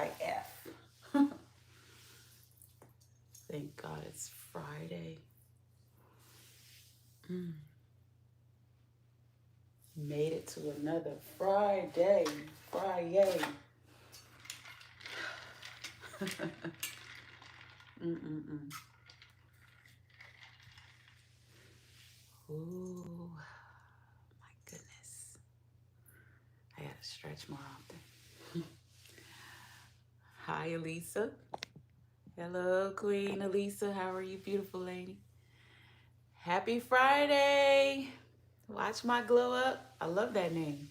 AF. Thank God it's Friday. Made it to another Friday. Friday. Mm-mm-mm. Ooh, my goodness. I gotta stretch more often. Hi, Elisa. Hello, Queen Elisa. How are you, beautiful lady? Happy Friday. Watch my glow up. I love that name.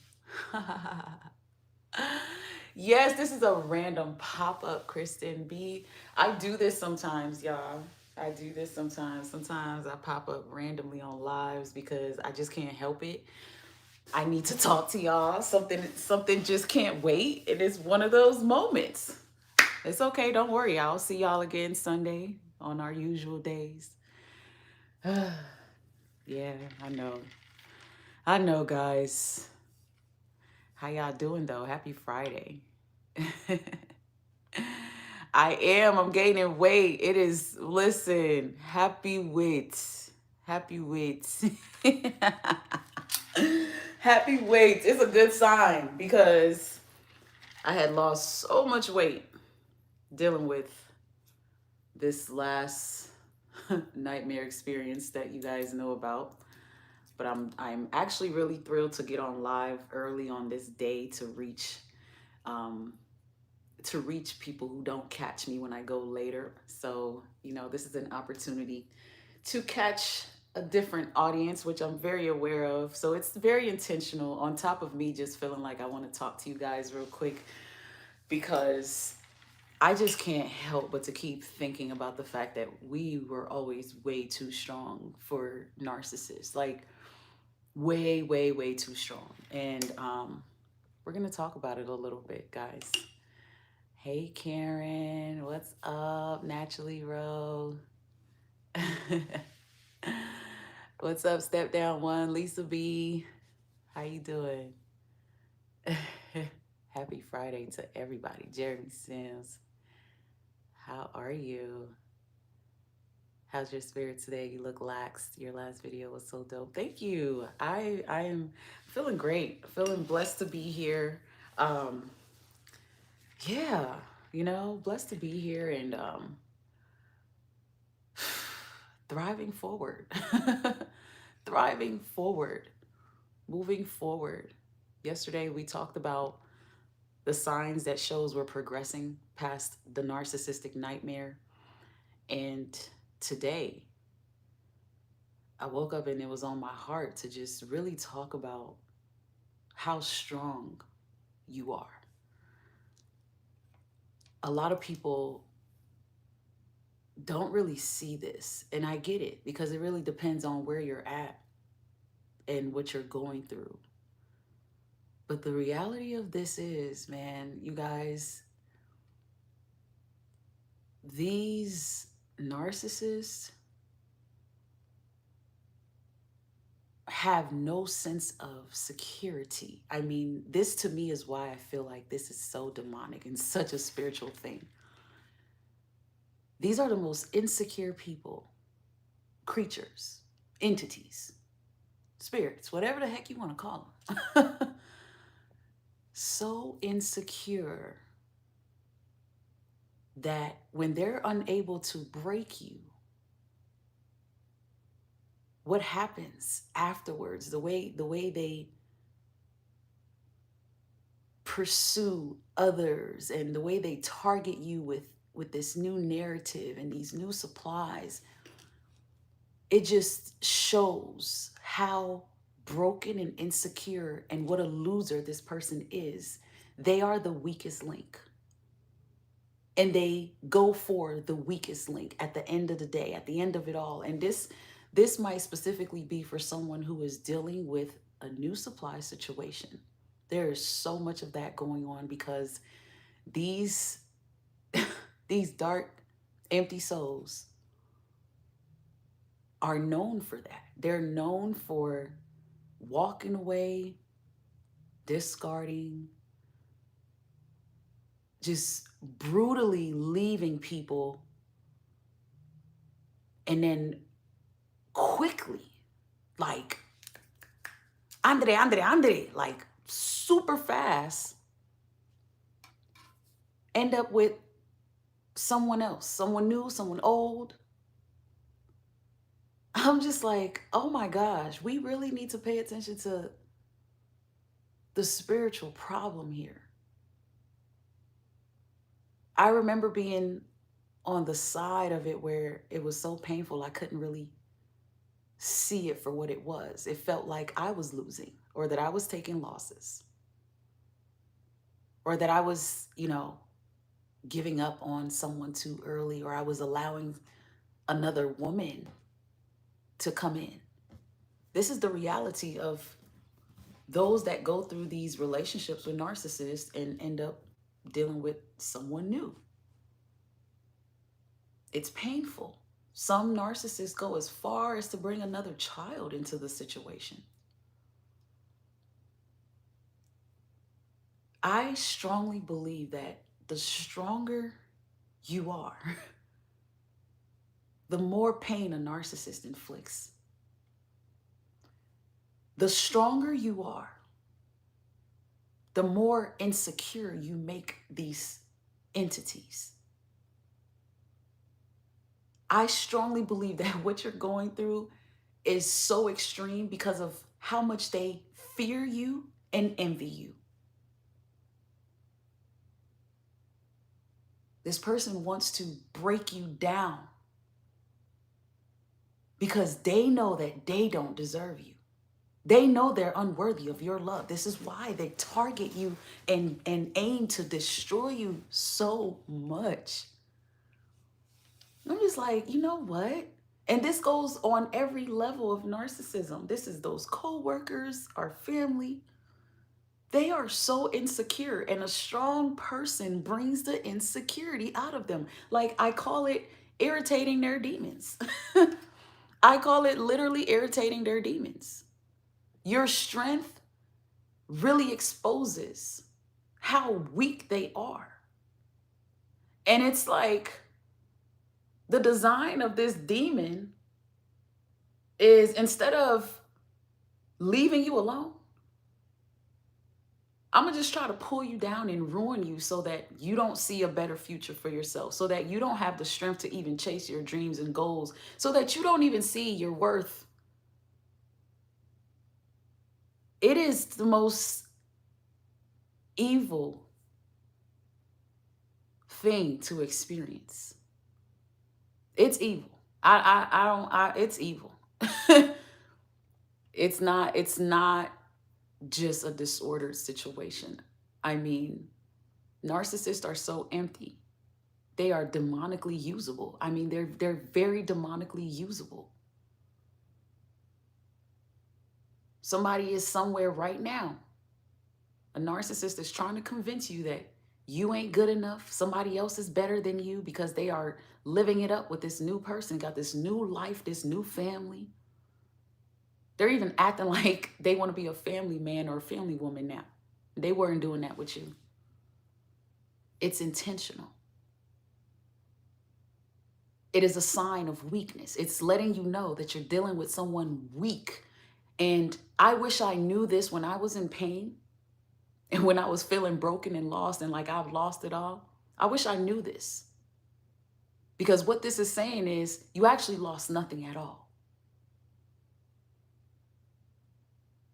Yes, this is a random pop-up, Kristen B. I do this sometimes, y'all. I do this sometimes. Sometimes I pop up randomly on lives because I just can't help it. I need to talk to y'all. Something just can't wait. It is one of those moments. It's okay, don't worry. I'll see y'all again Sunday on our usual days. Yeah, I know. I know, guys. How y'all doing though? Happy Friday. I am. I'm gaining weight. It is, listen, happy weight. Happy weight. Happy weight. It's a good sign because I had lost so much weight dealing with this last nightmare experience that you guys know about. But I'm actually really thrilled to get on live early on this day um, to reach people who don't catch me when I go later. So, this is an opportunity to catch a different audience, which I'm very aware of. So it's very intentional on top of me just feeling like I want to talk to you guys real quick because I just can't help but to keep thinking about the fact that we were always way too strong for narcissists. Like, way, way, way too strong. And we're going to talk about it a little bit, guys. Hey, Karen, what's up? Naturally Ro. What's up, Step Down One? Lisa B. How you doing? Happy Friday to everybody. Jeremy Sims. How are you? How's your spirit today? You look laxed. Your last video was so dope. Thank you. I am feeling great. Feeling blessed to be here. Um, yeah, blessed to be here and thriving forward. Thriving forward. Moving forward. Yesterday we talked about the signs that shows we're progressing past the narcissistic nightmare. And today I woke up and it was on my heart to just really talk about how strong you are. A lot of people don't really see this, and I get it because it really depends on where you're at and what you're going through. But the reality of this is, man, you guys, these narcissists have no sense of security. I mean, this to me is why I feel like this is so demonic and such a spiritual thing. These are the most insecure people, creatures, entities, spirits, whatever the heck you want to call them. So insecure that when they're unable to break you, what happens afterwards, the way they pursue others and the way they target you with this new narrative and these new supplies, it just shows how broken and insecure and what a loser this person is. They are the weakest link. And they go for the weakest link at the end of the day, at the end of it all. And this might specifically be for someone who is dealing with a new supply situation. There is so much of that going on because these these dark, empty souls are known for that. They're known for walking away, discarding, just brutally leaving people and then quickly, like, Andre, like super fast, end up with someone else, someone new, someone old. I'm just like, oh my gosh, we really need to pay attention to the spiritual problem here. I remember being on the side of it where it was so painful, I couldn't really see it for what it was. It felt like I was losing, or that I was taking losses, or that I was, giving up on someone too early, or I was allowing another woman to come in. This is the reality of those that go through these relationships with narcissists and end up dealing with someone new. It's painful. Some narcissists go as far as to bring another child into the situation. I strongly believe that the stronger you are, the more pain a narcissist inflicts. The stronger you are, the more insecure you make these entities. I strongly believe that what you're going through is so extreme because of how much they fear you and envy you. This person wants to break you down because they know that they don't deserve you. They know they're unworthy of your love. This is why they target you and aim to destroy you so much. I'm just like, you know what? And this goes on every level of narcissism. This is those co-workers, our family. They are so insecure, and a strong person brings the insecurity out of them. Like, I call it irritating their demons. I call it literally irritating their demons. Your strength really exposes how weak they are. And it's like the design of this demon is, instead of leaving you alone, I'm gonna just try to pull you down and ruin you so that you don't see a better future for yourself, so that you don't have the strength to even chase your dreams and goals, so that you don't even see your worth. It is the most evil thing to experience. It's evil. It's evil. It's not just a disordered situation. I mean, narcissists are so empty. They are demonically usable. I mean, they're very demonically usable. Somebody is somewhere right now. A narcissist is trying to convince you that you ain't good enough. Somebody else is better than you because they are living it up with this new person, got this new life, this new family. They're even acting like they want to be a family man or a family woman now. They weren't doing that with you. It's intentional. It is a sign of weakness. It's letting you know that you're dealing with someone weak. And I wish I knew this when I was in pain and when I was feeling broken and lost and like I've lost it all. I wish I knew this. Because what this is saying is you actually lost nothing at all.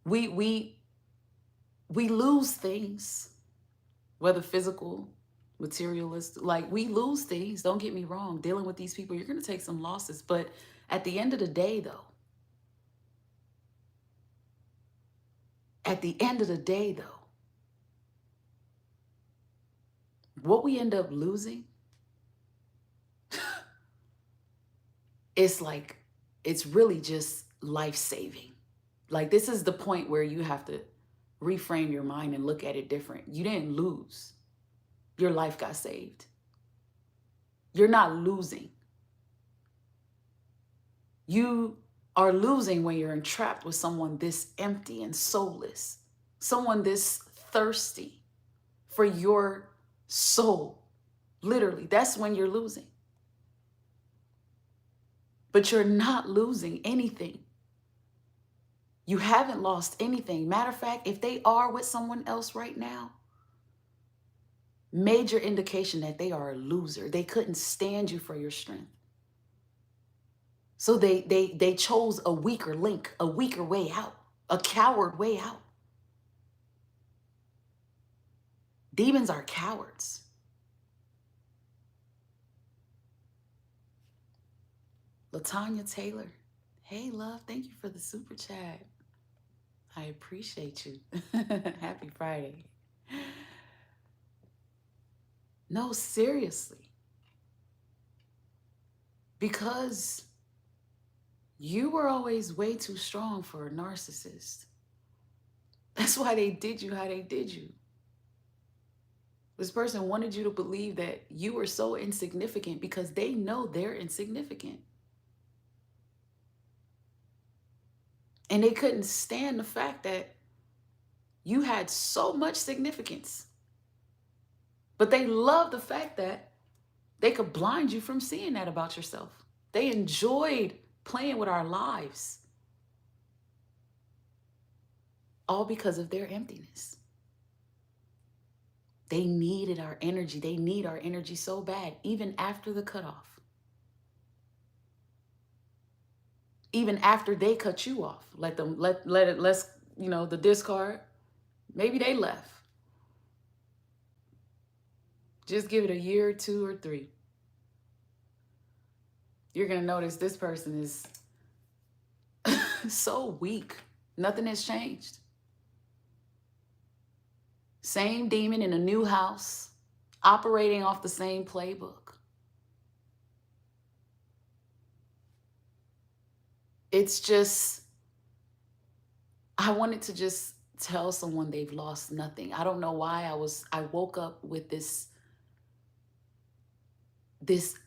We lose things, whether physical, materialist, like we lose things. Don't get me wrong. Dealing with these people, you're going to take some losses. But at the end of the day, though, what we end up losing, it's really just life-saving. Like, this is the point where you have to reframe your mind and look at it different. You didn't lose. Your life got saved. You're not losing. You are losing when you're entrapped with someone this empty and soulless, someone this thirsty for your soul. Literally, that's when you're losing. But you're not losing anything. You haven't lost anything. Matter of fact, if they are with someone else right now, major indication that they are a loser. They couldn't stand you for your strength. So they chose a weaker link, a weaker way out, a coward way out. Demons are cowards. LaTanya Taylor. Hey, love. Thank you for the super chat. I appreciate you. Happy Friday. No, seriously. Because you were always way too strong for a narcissist. That's why they did you how they did you. This person wanted you to believe that you were so insignificant because they know they're insignificant. And they couldn't stand the fact that you had so much significance. But they loved the fact that they could blind you from seeing that about yourself. They enjoyed playing with our lives. All because of their emptiness. They needed our energy. They need our energy so bad, even after the cutoff. Even after they cut you off, let's the discard. Maybe they left. Just give it a year, 2 or 3. You're gonna notice this person is so weak. Nothing has changed. Same demon in a new house, operating off the same playbook. It's just, I wanted to just tell someone they've lost nothing. I don't know why I woke up with this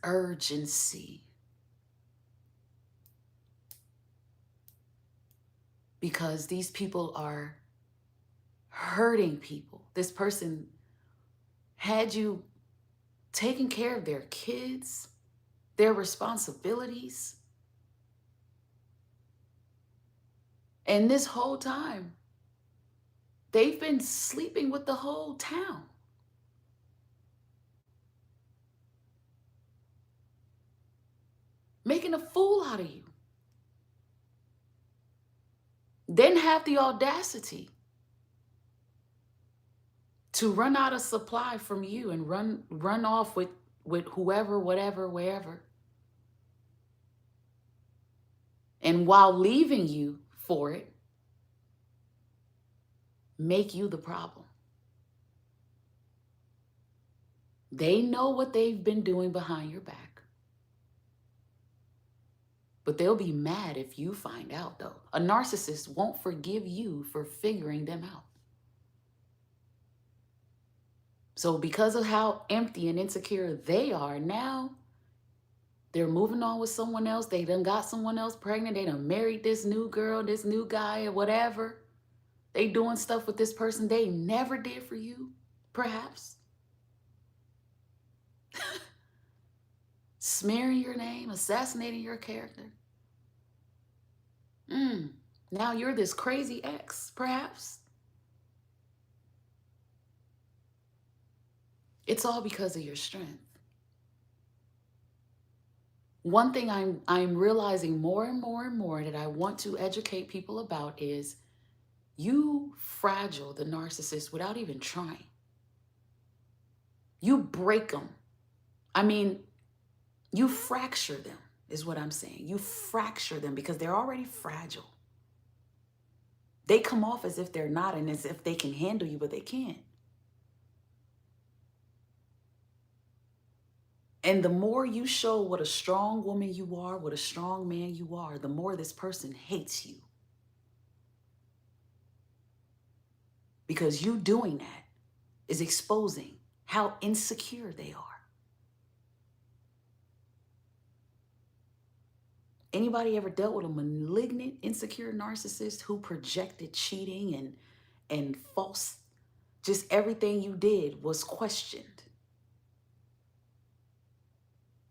urgency. Because these people are hurting people. This person had you taking care of their kids, their responsibilities. And this whole time, they've been sleeping with the whole town. Making a fool out of you. Then have the audacity to run out of supply from you and run off with whoever, whatever, wherever. And while leaving you for it, make you the problem. They know what they've been doing behind your back. But they'll be mad if you find out, though. A narcissist won't forgive you for figuring them out. So because of how empty and insecure they are now, they're moving on with someone else. They done got someone else pregnant. They done married this new girl, this new guy, or whatever. They doing stuff with this person they never did for you, perhaps. Smearing your name, assassinating your character. Now you're this crazy ex, perhaps. It's all because of your strength. One thing I'm realizing more and more and more that I want to educate people about is you fragile the narcissist without even trying. You break them. I mean, you fracture them is what I'm saying. You fracture them because they're already fragile. They come off as if they're not and as if they can handle you, but they can't. And the more you show what a strong woman you are, what a strong man you are, the more this person hates you. Because you doing that is exposing how insecure they are. Anybody ever dealt with a malignant, insecure narcissist who projected cheating and false, just everything you did was questioned?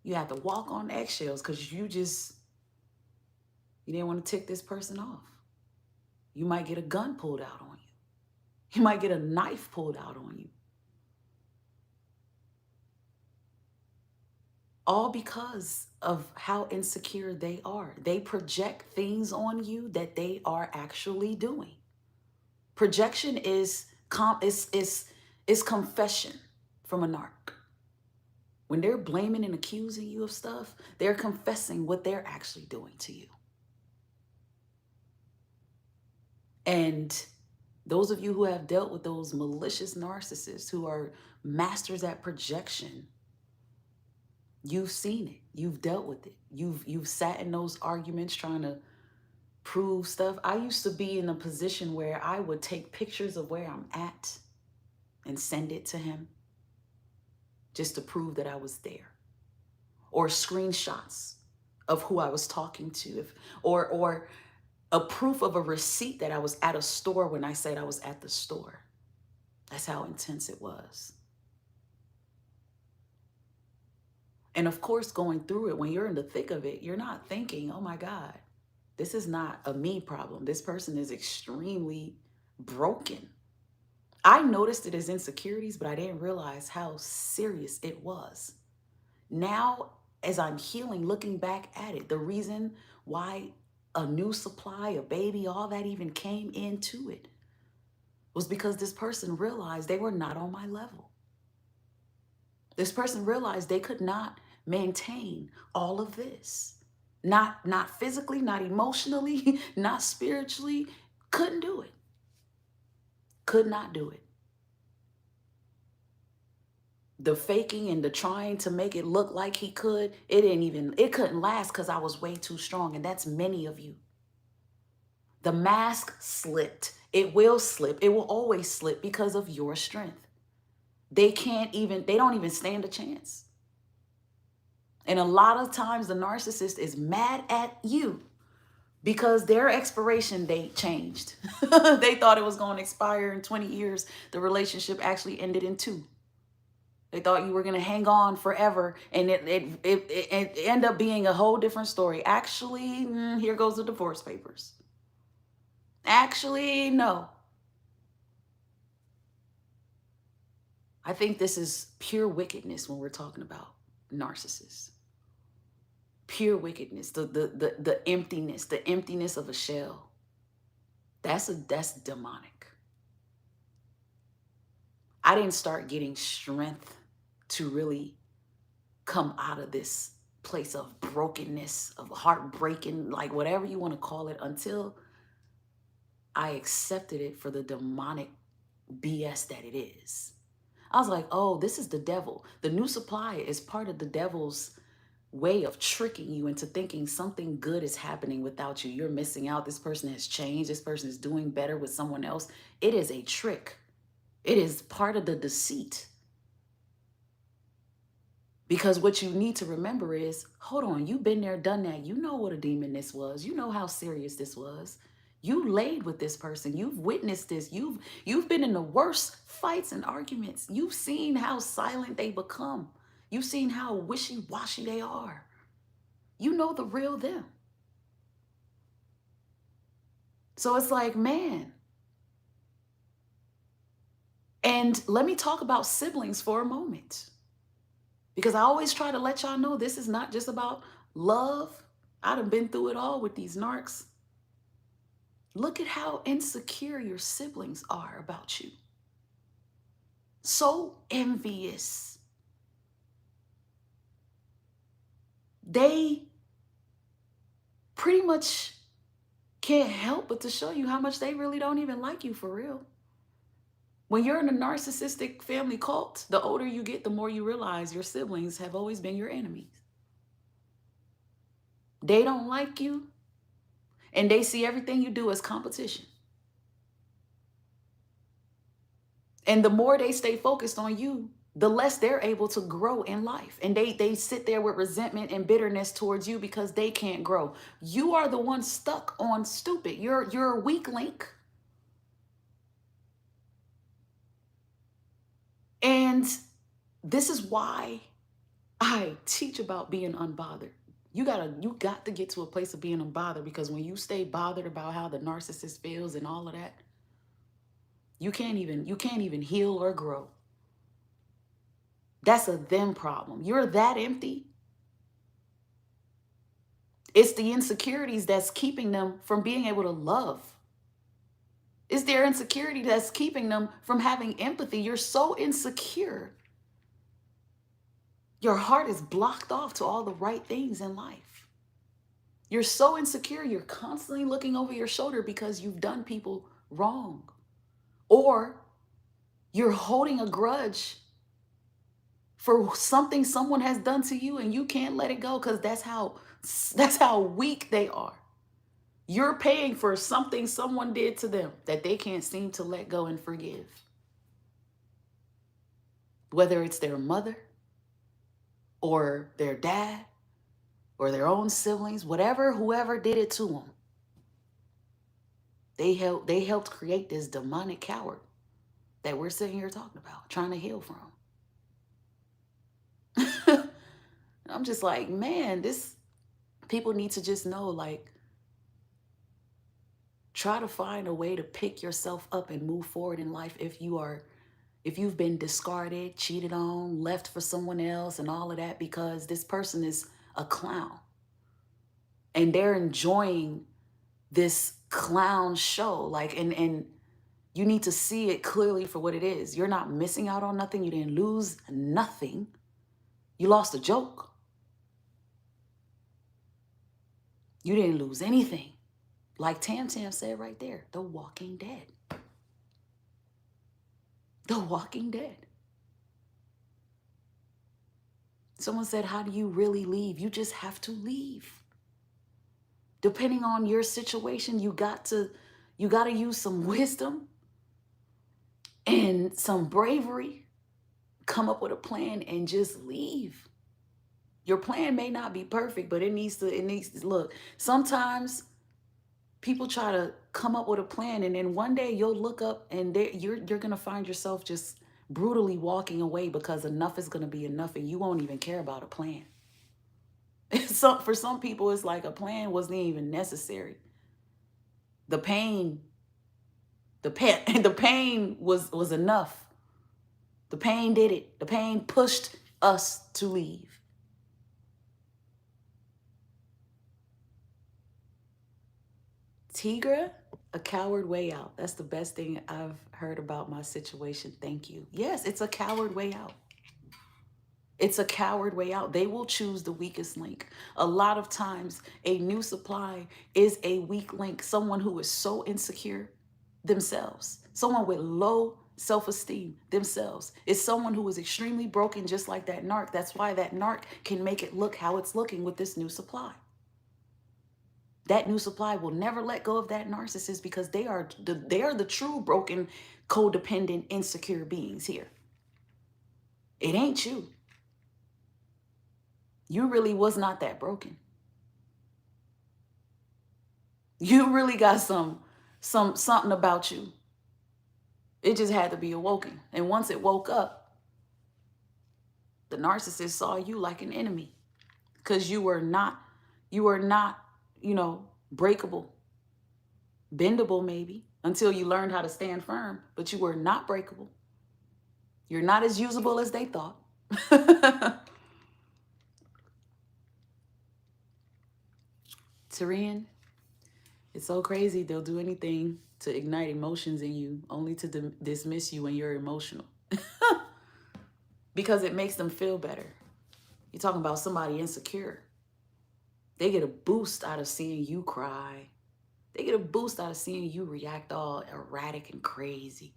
You have to walk on eggshells because you didn't want to tick this person off. You might get a gun pulled out on you. You might get a knife pulled out on you. All because of how insecure they are. They project things on you that they are actually doing. Projection is confession from a narc. When they're blaming and accusing you of stuff, they're confessing what they're actually doing to you. And those of you who have dealt with those malicious narcissists who are masters at projection, you've seen it. You've dealt with it. You've sat in those arguments trying to prove stuff. I used to be in a position where I would take pictures of where I'm at and send it to him just to prove that I was there. Or screenshots of who I was talking to, or a proof of a receipt that I was at a store when I said I was at the store. That's how intense it was. And of course, going through it, when you're in the thick of it, you're not thinking, oh my God, this is not a me problem. This person is extremely broken. I noticed it as insecurities, but I didn't realize how serious it was. Now, as I'm healing, looking back at it, the reason why a new supply, a baby, all that even came into it was because this person realized they were not on my level. This person realized they could not maintain all of this. Not physically, not emotionally, not spiritually. Couldn't do it. Could not do it. The faking and the trying to make it look like he could, it couldn't last because I was way too strong. And that's many of you. The mask slipped. It will slip. It will always slip because of your strength. They don't even stand a chance. And a lot of times the narcissist is mad at you because their expiration date changed. They thought it was going to expire in 20 years. The relationship actually ended in 2. They thought you were going to hang on forever, and it ended up being a whole different story. Actually, here goes the divorce papers. Actually, no. I think this is pure wickedness when we're talking about narcissists. Pure wickedness, the emptiness of a shell. That's demonic. I didn't start getting strength to really come out of this place of brokenness, of heartbreaking, like whatever you want to call it, until I accepted it for the demonic BS that it is. I was like, oh, this is the devil. The new supply is part of the devil's way of tricking you into thinking something good is happening without you. You're missing out. This person has changed. This person is doing better with someone else. It is a trick. It is part of the deceit. Because what you need to remember is, hold on, you've been there, done that. You know what a demon this was. You know how serious this was. You laid with this person. You've witnessed this. You've been in the worst fights and arguments. You've seen how silent they become. You've seen how wishy-washy they are. You know the real them. So it's like, man. And let me talk about siblings for a moment. Because I always try to let y'all know this is not just about love. I done been through it all with these narcs. Look at how insecure your siblings are about you. So envious. They pretty much can't help but to show you how much they really don't even like you for real. When you're in a narcissistic family cult, the older you get, the more you realize your siblings have always been your enemies. They don't like you, and they see everything you do as competition. And the more they stay focused on you, the less they're able to grow in life. And they sit there with resentment and bitterness towards you because they can't grow. You are the one stuck on stupid. You're a weak link. And this is why I teach about being unbothered. You got to get to a place of being unbothered, because when you stay bothered about how the narcissist feels and all of that, you can't even heal or grow. That's a them problem. You're that empty. It's the insecurities that's keeping them from being able to love. It's their insecurity that's keeping them from having empathy. You're so insecure. Your heart is blocked off to all the right things in life. You're so insecure, you're constantly looking over your shoulder because you've done people wrong. Or you're holding a grudge for something someone has done to you and you can't let it go because that's how weak they are. You're paying for something someone did to them that they can't seem to let go and forgive. Whether it's their mother or their dad or their own siblings, whoever did it to them. They helped create this demonic coward that we're sitting here talking about, trying to heal from. I'm just like, man, people need to just know, like, try to find a way to pick yourself up and move forward in life if you've been discarded, cheated on, left for someone else and all of that, because this person is a clown. And they're enjoying this clown show. Like, and you need to see it clearly for what it is. You're not missing out on nothing. You didn't lose nothing. You lost a joke. You didn't lose anything. Like Tam Tam said right there, The Walking Dead. The Walking Dead. Someone said, how do you really leave? You just have to leave. Depending on your situation, you got to use some wisdom and some bravery. Come up with a plan and just leave. Your plan may not be perfect, but it needs to look. Sometimes people try to come up with a plan, and then one day you'll look up and you're going to find yourself just brutally walking away because enough is going to be enough and you won't even care about a plan. So for some people, it's like a plan wasn't even necessary. The pain was enough. The pain did it. The pain pushed us to leave. Tigra, a coward way out. That's the best thing I've heard about my situation. Thank you. Yes, it's a coward way out. It's a coward way out. They will choose the weakest link. A lot of times, a new supply is a weak link. Someone who is so insecure themselves. Someone with low self-esteem themselves. Is someone who is extremely broken, just like that narc. That's why that narc can make it look how it's looking with this new supply. That new supply will never let go of that narcissist because they are the true broken, codependent, insecure beings here. It ain't you. You really was not that broken. You really got something about you. It just had to be awoken. And once it woke up, the narcissist saw you like an enemy because you were not, breakable, bendable maybe, until you learned how to stand firm, but you were not breakable. You're not as usable as they thought. Tyrian, it's so crazy. They'll do anything to ignite emotions in you, only to dismiss you when you're emotional. Because it makes them feel better. You're talking about somebody insecure. They get a boost out of seeing you cry. They get a boost out of seeing you react all erratic and crazy.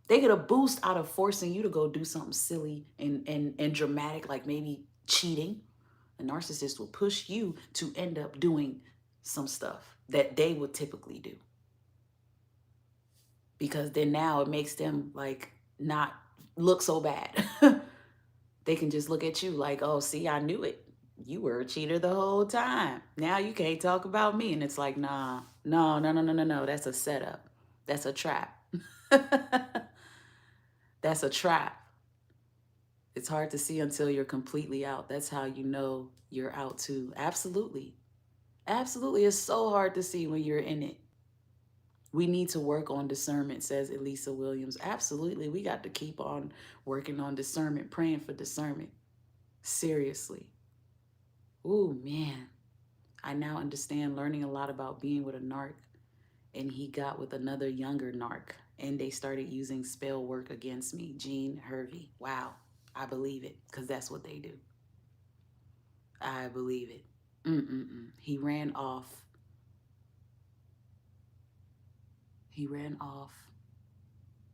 They get a boost out of forcing you to go do something silly and dramatic, like maybe cheating. A narcissist will push you to end up doing some stuff that they would typically do. Because then now it makes them like not look so bad. They can just look at you like, oh, see, I knew it. You were a cheater the whole time. Now you can't talk about me. And it's like, nah, no. That's a setup. That's a trap. That's a trap. It's hard to see until you're completely out. That's how you know you're out too. Absolutely. Absolutely. It's so hard to see when you're in it. We need to work on discernment, says Elisa Williams. Absolutely. We got to keep on working on discernment, praying for discernment. Seriously. Ooh, man. I now understand, learning a lot about being with a narc. And he got with another younger narc. And they started using spell work against me. Gene Hervey. Wow. I believe it, because that's what they do. I believe it. He ran off. He ran off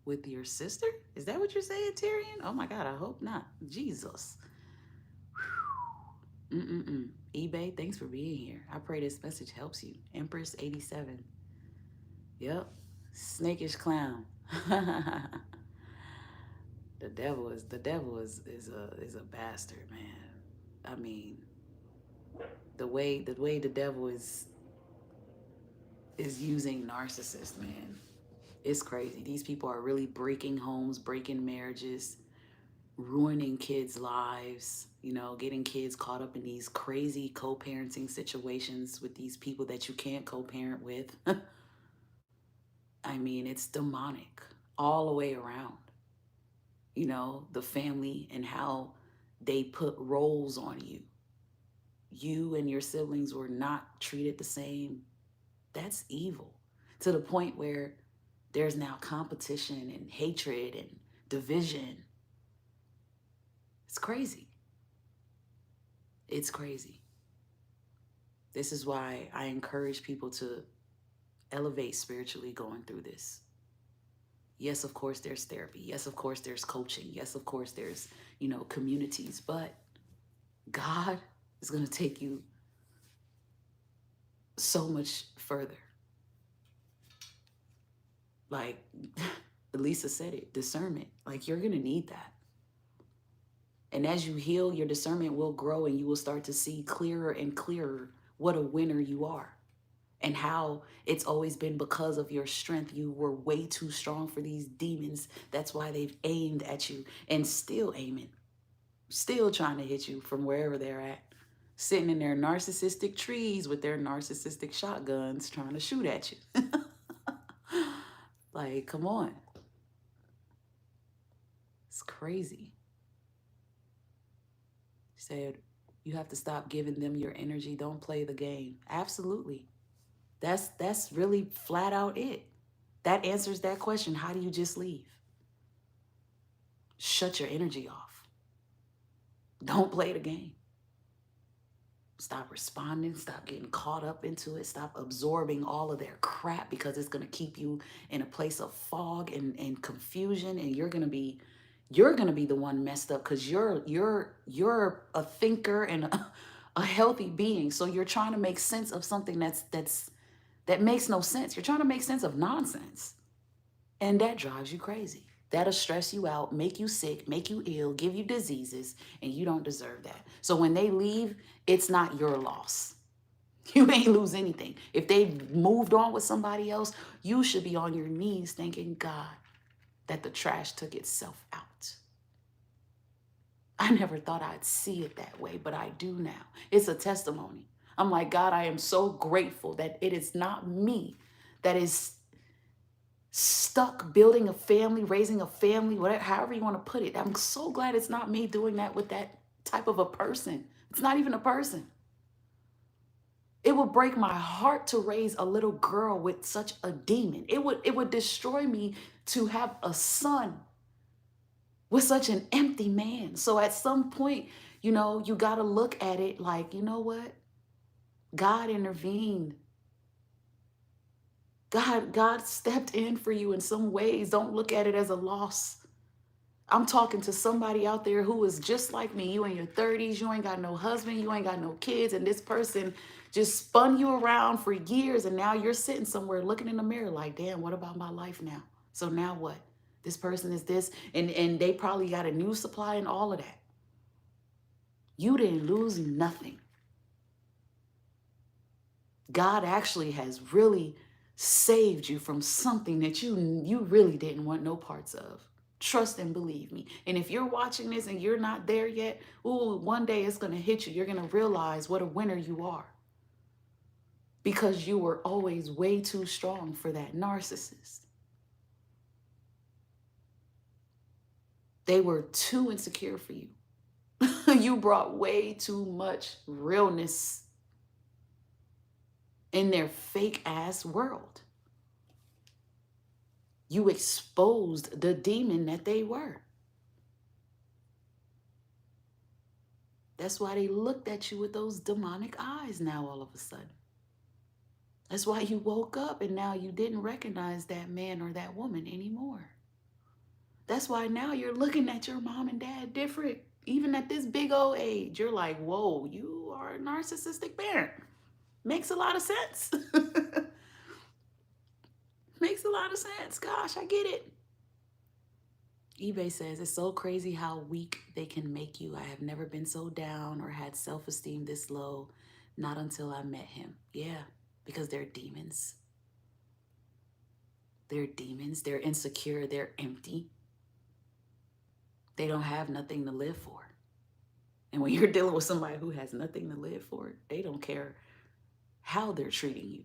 with your sister? Is that what you're saying, Tyrion? Oh my God, I hope not. Jesus. eBay, thanks for being here. I pray this message helps you. Empress 87. Yep. Snakish clown. The devil is a bastard, man. I mean, the way the devil is using narcissists, man. It's crazy. These people are really breaking homes, breaking marriages, ruining kids' lives, you know, getting kids caught up in these crazy co-parenting situations with these people that you can't co-parent with. I mean, it's demonic all the way around. You know, the family and how they put roles on you. You and your siblings were not treated the same. That's evil, to the point where there's now competition and hatred and division. It's crazy. It's crazy. This is why I encourage people to elevate spiritually going through this. Yes, of course, there's therapy. Yes, of course, there's coaching. Yes, of course, there's, you know, communities. But God is going to take you so much further. Like Elisa said it, discernment. Like, you're going to need that. And as you heal, your discernment will grow and you will start to see clearer and clearer what a winner you are. And how it's always been because of your strength. You were way too strong for these demons. That's why they've aimed at you and still aiming. Still trying to hit you from wherever they're at. Sitting in their narcissistic trees with their narcissistic shotguns trying to shoot at you. Like, come on. It's crazy. She said, you have to stop giving them your energy. Don't play the game. Absolutely. That's really flat out it. That answers that question. How do you just leave? Shut your energy off. Don't play the game. Stop responding. Stop getting caught up into it. Stop absorbing all of their crap, because it's going to keep you in a place of fog and confusion. And you're going to be the one messed up, because you're a thinker and a healthy being. So you're trying to make sense of something that makes no sense. You're trying to make sense of nonsense. And that drives you crazy. That'll stress you out, make you sick, make you ill, give you diseases, and you don't deserve that. So when they leave, it's not your loss. You ain't lose anything. If they moved on with somebody else, you should be on your knees thanking God that the trash took itself out. I never thought I'd see it that way, but I do now. It's a testimony. I'm like, God, I am so grateful that it is not me that is stuck building a family, raising a family, whatever, however you want to put it. I'm so glad it's not me doing that with that type of a person. It's not even a person. It would break my heart to raise a little girl with such a demon. It would destroy me to have a son with such an empty man. So at some point, you know, you got to look at it like, you know what? God intervened. God stepped in for you in some ways. Don't look at it as a loss. I'm talking to somebody out there who is just like me. You in your 30s, you ain't got no husband, you ain't got no kids, and this person just spun you around for years, and now you're sitting somewhere looking in the mirror like, damn, what about my life now? So now what? This person is this, and they probably got a new supply and all of that. You didn't lose nothing. God actually has really saved you from something that you really didn't want no parts of. Trust and believe me. And if you're watching this and you're not there yet, ooh, one day it's going to hit you. You're going to realize what a winner you are. Because you were always way too strong for that narcissist. They were too insecure for you. You brought way too much realness in their fake ass world. You exposed the demon that they were. That's why they looked at you with those demonic eyes now all of a sudden. That's why you woke up and now you didn't recognize that man or that woman anymore. That's why now you're looking at your mom and dad different. Even at this big old age, you're like, whoa, you are a narcissistic parent. Makes a lot of sense. Makes a lot of sense. Gosh, I get it. eBay says, it's so crazy how weak they can make you. I have never been so down or had self-esteem this low. Not until I met him. Yeah, because they're demons. They're demons. They're insecure. They're empty. They don't have nothing to live for. And when you're dealing with somebody who has nothing to live for, they don't care how they're treating you.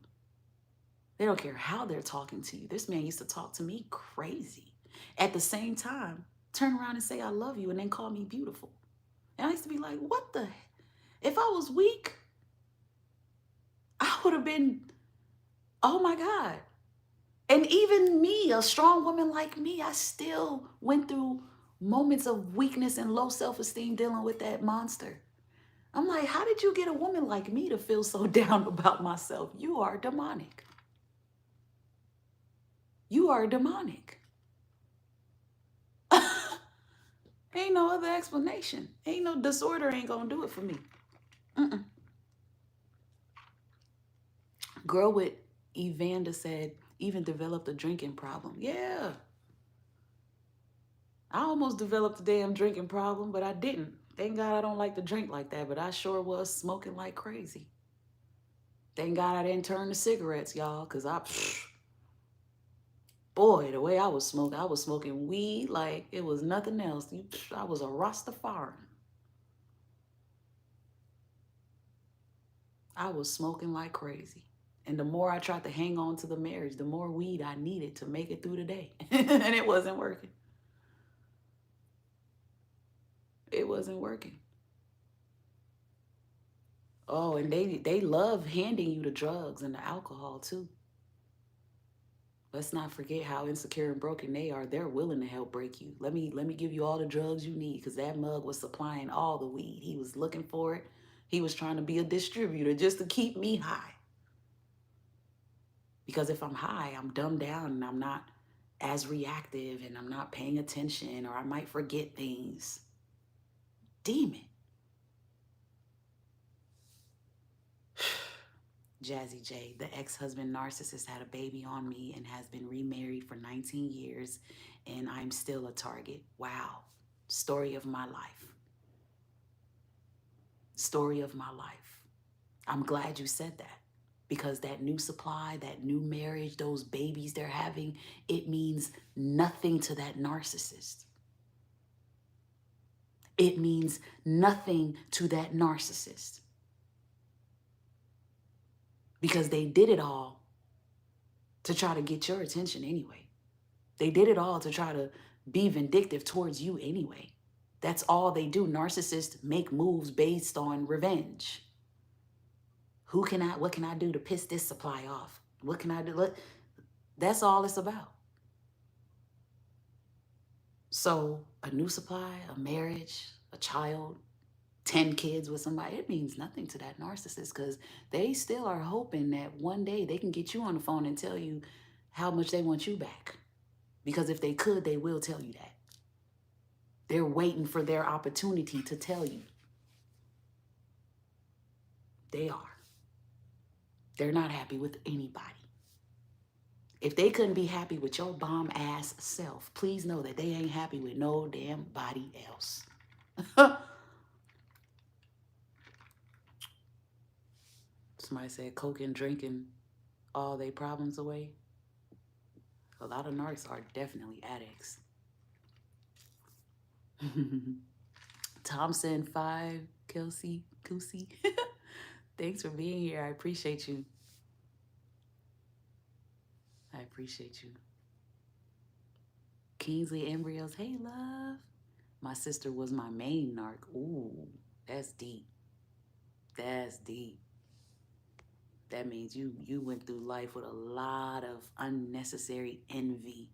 They don't care how they're talking to you. This man used to talk to me crazy. At the same time, turn around and say, I love you, and then call me beautiful. And I used to be like, what the? If I was weak, I would have been, oh my God. And even me, a strong woman like me, I still went through moments of weakness and low self-esteem dealing with that monster. I'm like, how did you get a woman like me to feel so down about myself? You are demonic. You are demonic. Ain't no other explanation. Ain't no disorder ain't gonna do it for me. Girl with Evander said, even developed a drinking problem. Yeah. I almost developed a damn drinking problem, but I didn't. Thank God I don't like to drink like that, but I sure was smoking like crazy. Thank God I didn't turn to cigarettes, y'all, because boy, the way I was smoking weed like it was nothing else. I was a Rastafarian. I was smoking like crazy. And the more I tried to hang on to the marriage, the more weed I needed to make it through the day. And it wasn't working. It wasn't working. Oh, and they love handing you the drugs and the alcohol too. Let's not forget how insecure and broken they are. They're willing to help break you. Let me give you all the drugs you need, because that mug was supplying all the weed. He was looking for it. He was trying to be a distributor just to keep me high. Because if I'm high, I'm dumbed down and I'm not as reactive and I'm not paying attention, or I might forget things. Demon. Jazzy J, the ex-husband narcissist, had a baby on me and has been remarried for 19 years, and I'm still a target. Wow. Story of my life. Story of my life. I'm glad you said that, because that new supply, that new marriage, those babies they're having, it means nothing to that narcissist. It means nothing to that narcissist. Because they did it all to try to get your attention anyway. They did it all to try to be vindictive towards you anyway. That's all they do. Narcissists make moves based on revenge. What can I do to piss this supply off? What can I do? That's all it's about. So a new supply, a marriage, a child, 10 kids with somebody, it means nothing to that narcissist, because they still are hoping that one day they can get you on the phone and tell you how much they want you back. Because if they could, they will tell you that. They're waiting for their opportunity to tell you. They are. They're not happy with anybody. If they couldn't be happy with your bomb ass self, please know that they ain't happy with no damn body else. Somebody said coke and drinking all their problems away. A lot of narcs are definitely addicts. Thompson 5, Kelsey, Kusi. Thanks for being here. I appreciate you. I appreciate you. Kingsley Embryos, hey love. My sister was my main narc. Ooh, that's deep. That's deep. That means you went through life with a lot of unnecessary envy.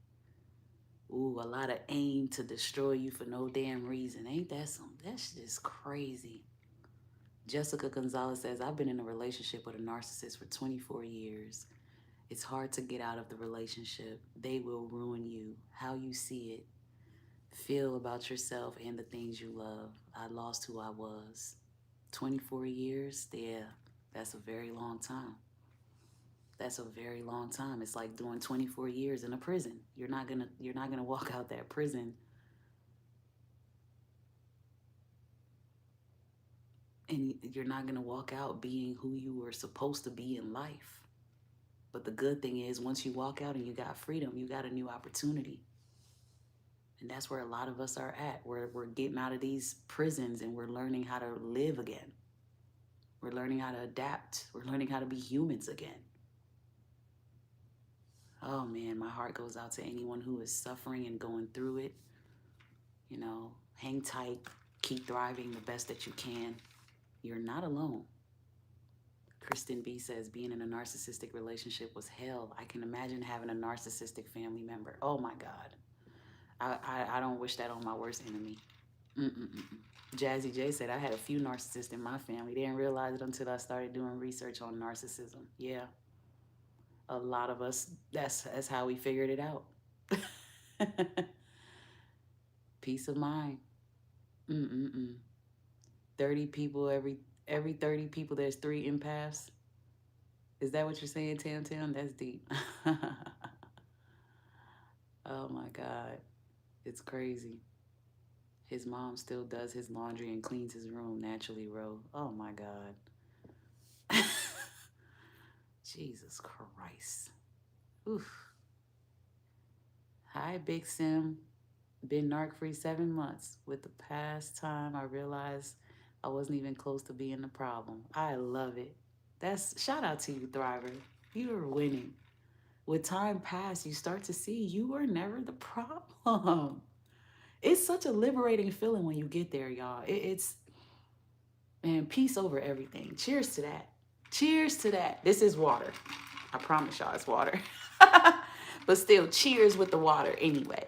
Ooh, a lot of aim to destroy you for no damn reason. Ain't that something? That's just crazy. Jessica Gonzalez says, I've been in a relationship with a narcissist for 24 years. It's hard to get out of the relationship. They will ruin you, how you see it, feel about yourself and the things you love. I lost who I was. 24 years? Yeah, that's a very long time. That's a very long time. It's like doing 24 years in a prison. You're not gonna walk out that prison and you're not gonna walk out being who you were supposed to be in life. But the good thing is once you walk out and you got freedom, you got a new opportunity. And that's where a lot of us are at. We're getting out of these prisons and we're learning how to live again. We're learning how to adapt. We're learning how to be humans again. Oh man, my heart goes out to anyone who is suffering and going through it. You know, hang tight, keep thriving the best that you can. You're not alone. Kristen B says, being in a narcissistic relationship was hell. I can imagine having a narcissistic family member. Oh my God. I don't wish that on my worst enemy. Mm-mm-mm. Jazzy J said, I had a few narcissists in my family. They didn't realize it until I started doing research on narcissism. Yeah. A lot of us, that's how we figured it out. Peace of mind. Mm-mm-mm. 30 people, every 30 people, there's 3 empaths. Is that what you're saying, Tam Tam? That's deep. Oh my God. It's crazy. His mom still does his laundry and cleans his room naturally, Ro. Oh my God. Jesus Christ. Oof. Hi, Big Sim. Been narc free 7 months. With the past time, I realized I wasn't even close to being the problem. I love it. That's shout out to you, Thriver. You are winning. With time passed, you start to see you were never the problem. It's such a liberating feeling when you get there, y'all. It's, man, peace over everything. Cheers to that. Cheers to that. This is water. I promise y'all it's water. But still, cheers with the water anyway.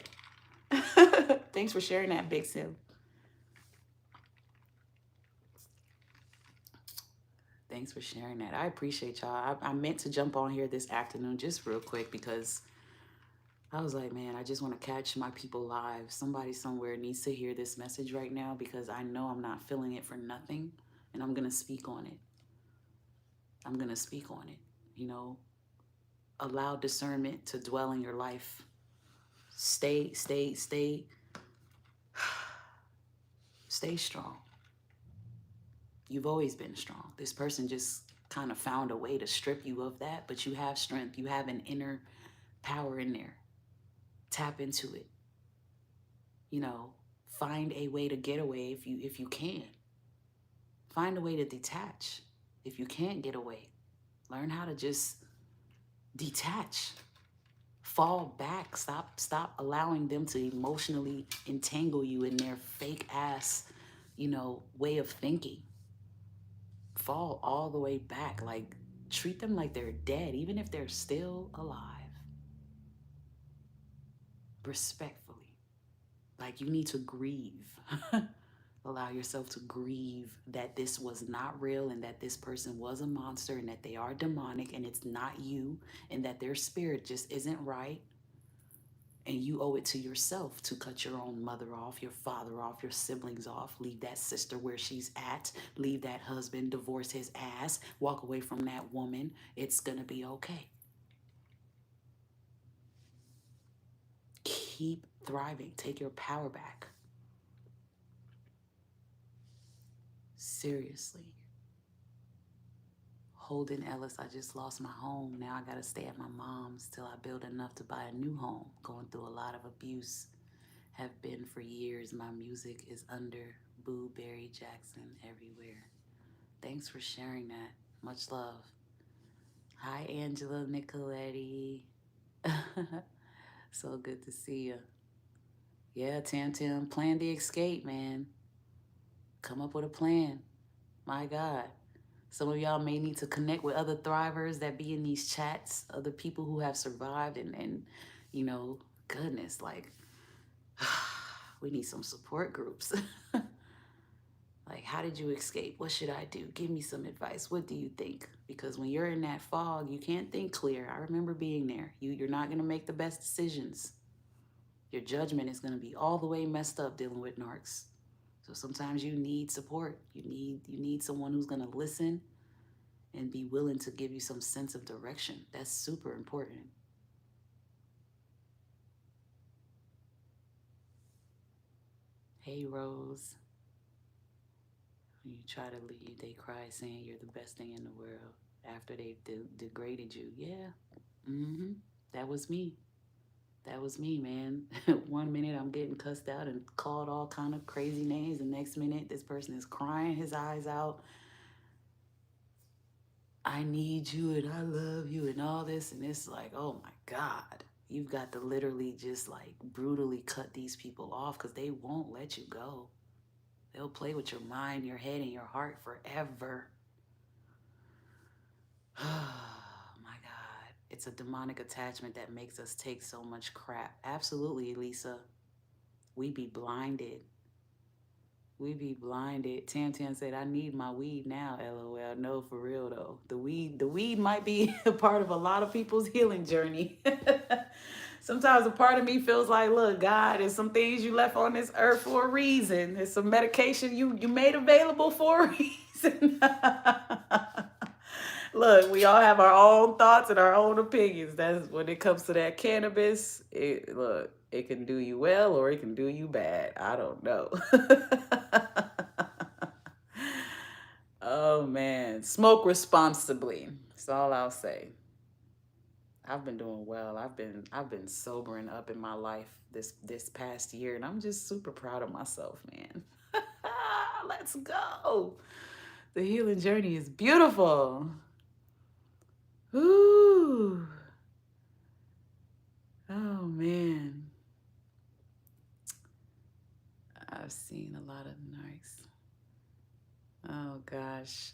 Thanks for sharing that, Big Sim. Thanks for sharing that. I appreciate y'all. I meant to jump on here this afternoon just real quick because I was like, man, I just want to catch my people live. Somebody somewhere needs to hear this message right now because I know I'm not feeling it for nothing and I'm going to speak on it. I'm going to speak on it. You know, allow discernment to dwell in your life. Stay strong. You've always been strong. This person just kind of found a way to strip you of that, but you have strength. You have an inner power in there. Tap into it. You know, find a way to get away if you can. Find a way to detach if you can't get away. Learn how to just detach. Fall back. Stop allowing them to emotionally entangle you in their fake ass, you know, way of thinking. Fall all the way back. Like, treat them like they're dead, even if they're still alive. Respectfully. Like, you need to grieve. Allow yourself to grieve that this was not real and that this person was a monster and that they are demonic and it's not you and that their spirit just isn't right. And you owe it to yourself to cut your own mother off, your father off, your siblings off, leave that sister where she's at, leave that husband, divorce his ass, walk away from that woman. It's gonna be okay. Keep thriving. Take your power back. Seriously. Holden Ellis, I just lost my home. Now I gotta stay at my mom's till I build enough to buy a new home. Going through a lot of abuse. have been for years. My music is under Boo Berry Jackson everywhere. Thanks for sharing that. Much love. Hi, Angela Nicoletti. So good to see you. Yeah, Tam Tam, plan the escape, man. Come up with a plan. My God. Some of y'all may need to connect with other thrivers that be in these chats, other people who have survived and you know, goodness, like we need some support groups. Like, how did you escape? What should I do? Give me some advice. What do you think? Because when you're in that fog, you can't think clear. I remember being there. You're not going to make the best decisions. Your judgment is going to be all the way messed up dealing with narcs. So sometimes you need support. You need someone who's going to listen and be willing to give you some sense of direction. That's super important. Hey, Rose. When you try to leave, they cry saying you're the best thing in the world after they've degraded you. Yeah. Mm-hmm. That was me. That was me, man. One minute I'm getting cussed out and called all kind of crazy names. The next minute this person is crying his eyes out. I need you and I love you and all this. And it's like, oh my God. You've got to literally just like brutally cut these people off because they won't let you go. They'll play with your mind, your head, and your heart forever. Oh my God. It's a demonic attachment that makes us take so much crap. Absolutely, Elisa. We be blinded. We be blinded. Tam Tam said, I need my weed now, LOL. No, for real though. The weed might be a part of a lot of people's healing journey. Sometimes a part of me feels like, look, God, there's some things you left on this earth for a reason. There's some medication you made available for a reason. Look, we all have our own thoughts and our own opinions. That's when it comes to that cannabis. It can do you well or it can do you bad. I don't know. Oh man, smoke responsibly. That's all I'll say. I've been doing well. I've been sobering up in my life this past year, and I'm just super proud of myself, man. Let's go. The healing journey is beautiful. Ooh. Oh man. I've seen a lot of narcs. Oh gosh.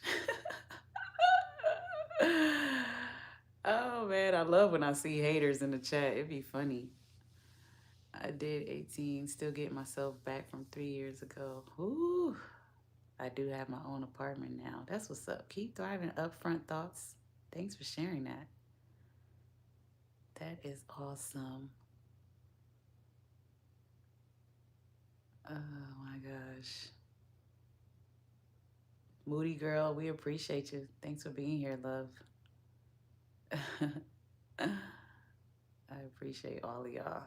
Oh man, I love when I see haters in the chat. It'd be funny. I did 18, still getting myself back from 3 years ago. Ooh. I do have my own apartment now. That's what's up. Keep thriving. Upfront thoughts. Thanks for sharing that. That is awesome. Oh my gosh. Moody girl, we appreciate you. Thanks for being here, love. I appreciate all of y'all.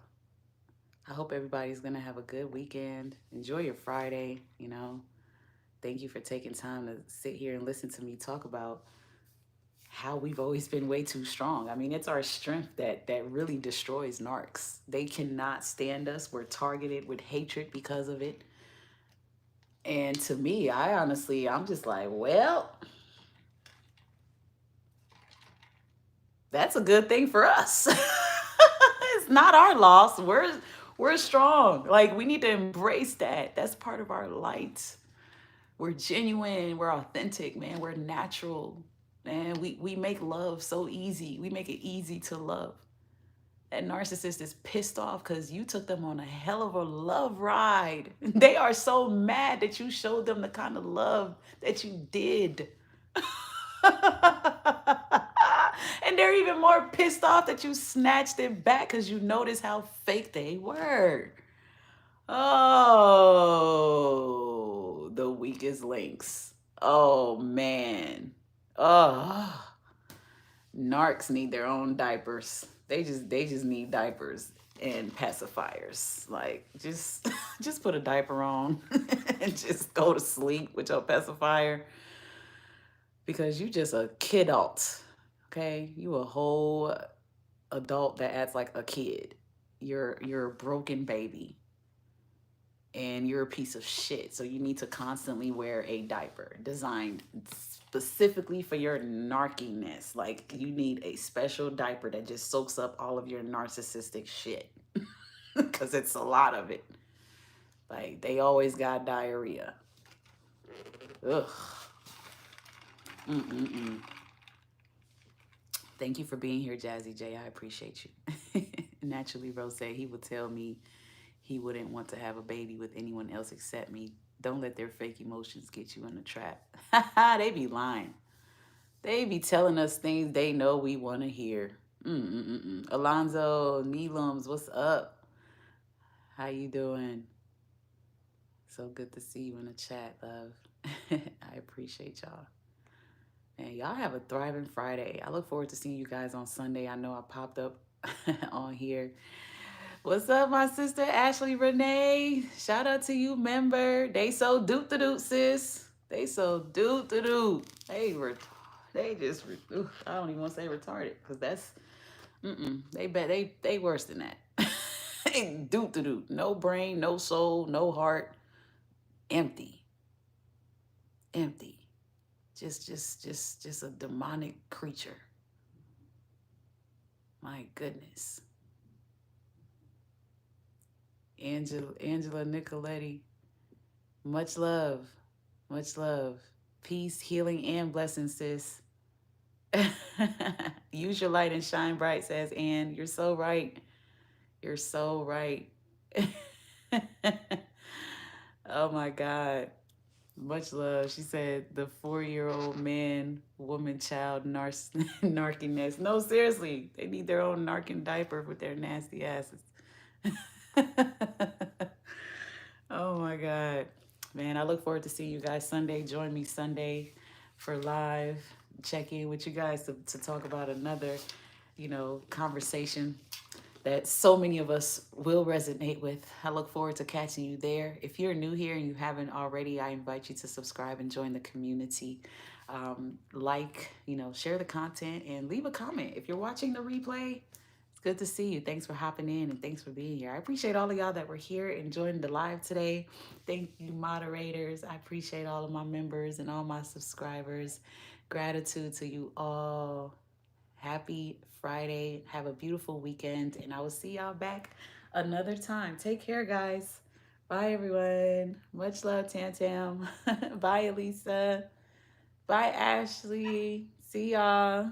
I hope everybody's going to have a good weekend. Enjoy your Friday, you know. Thank you for taking time to sit here and listen to me talk about how we've always been way too strong. I mean, it's our strength that really destroys narcs. They cannot stand us. We're targeted with hatred because of it. And to me, I'm just like, well, that's a good thing for us. It's not our loss. We're strong. Like we need to embrace that. That's part of our light. We're genuine. We're authentic, man. We're natural. Man, we make love so easy. We make it easy to love. That narcissist is pissed off because you took them on a hell of a love ride. They are so mad that you showed them the kind of love that you did. And they're even more pissed off that you snatched it back because you noticed how fake they were. Oh, the weakest links. Oh man. Oh, narcs need their own diapers. They just need diapers and pacifiers. Like just just put a diaper on and just go to sleep with your pacifier because you just a kidult. Okay, you a whole adult that acts like a kid. You're a broken baby. and you're a piece of shit. So you need to constantly wear a diaper designed specifically for your narkiness. Like you need a special diaper that just soaks up all of your narcissistic shit because it's a lot of it. Like they always got diarrhea. Ugh. Mm-mm-mm. Thank you for being here, Jazzy J. I appreciate you. Naturally, Rose said he would tell me he wouldn't want to have a baby with anyone else except me. Don't let their fake emotions get you in a trap. They be lying. They be telling us things they know we want to hear. Mm-mm-mm. Alonzo, Neelums, what's up? How you doing? So good to see you in the chat, love. I appreciate y'all. And y'all have a thriving Friday. I look forward to seeing you guys on Sunday. I know I popped up on here. What's up, my sister Ashley Renee? Shout out to you, member. They so doot to doot, sis. They so doot to doot. They just I don't even want to say retarded because that's they worse than that. They doot to doot. No brain, no soul, no heart. Empty. Empty. Just a demonic creature. My goodness. Angela Nicoletti. Much love. Much love. Peace, healing, and blessings, sis. Use your light and shine bright, says Ann. You're so right. You're so right. Oh my God. Much love. She said the 4-year-old man, woman, child, narkiness. No, seriously. They need their own narkin diaper with their nasty asses. Oh my God. Man, I look forward to seeing you guys Sunday. Join me Sunday for live. Check in with you guys to talk about another, conversation that so many of us will resonate with. I look forward to catching you there. If you're new here and you haven't already, I invite you to subscribe and join the community. Share the content and leave a comment. If you're watching the replay, it's good to see you. Thanks for hopping in and thanks for being here. I appreciate all of y'all that were here and joined the live today. Thank you, moderators. I appreciate all of my members and all my subscribers. Gratitude to you all. Happy Friday. Have a beautiful weekend. And I will see y'all back another time. Take care, guys. Bye, everyone. Much love, Tam Tam. Bye, Elisa. Bye, Ashley. See y'all.